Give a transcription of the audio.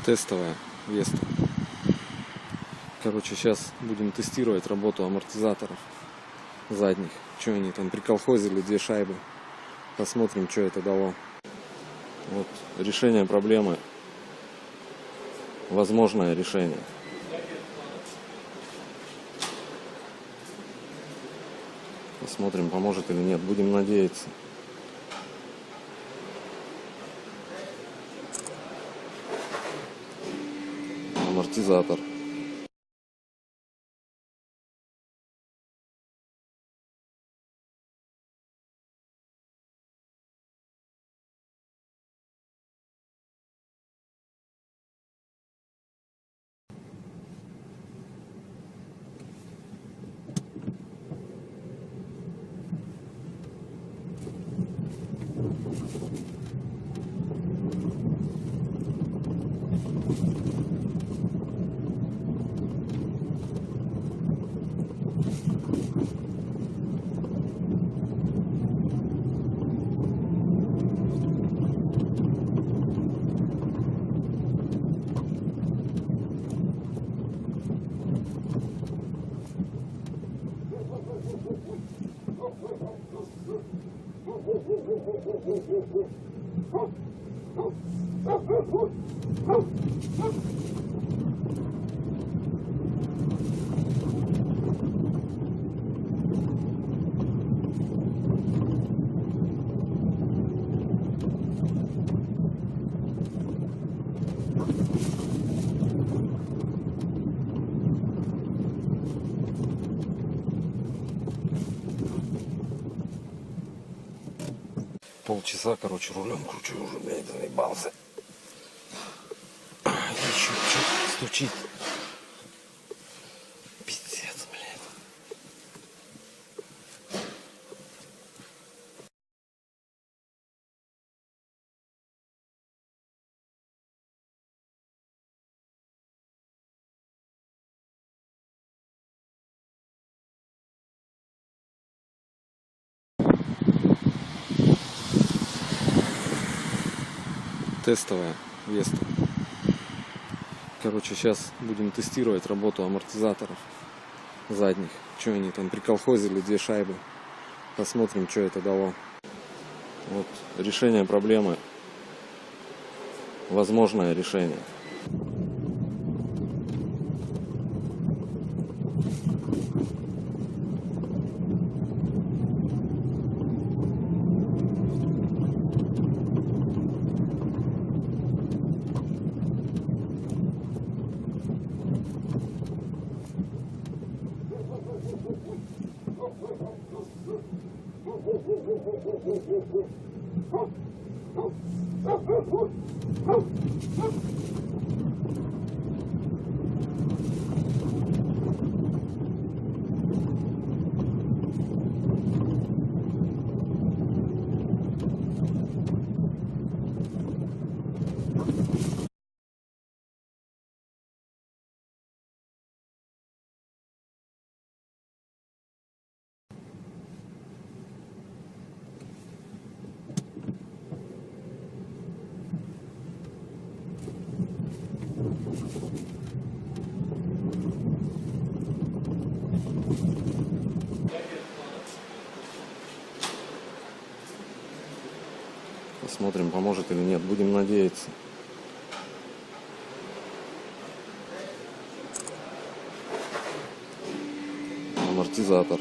Тестовая Веста. Короче, сейчас будем тестировать работу амортизаторов задних. Что они там приколхозили, 2 шайбы. Посмотрим, что это дало. Вот решение проблемы. Возможное решение. Посмотрим, поможет или нет. Будем надеяться. Амортизатор. Полчаса, короче, рулем кручу уже, блядь, заебался. Еще что-то стучит. Пиздец, блядь. Тестовая Веста. Короче, сейчас будем тестировать работу амортизаторов задних. Что они там приколхозили, 2 шайбы. Посмотрим, что это дало. Вот решение проблемы. Возможное решение. Посмотрим, поможет или нет. Будем надеяться. Амортизатор.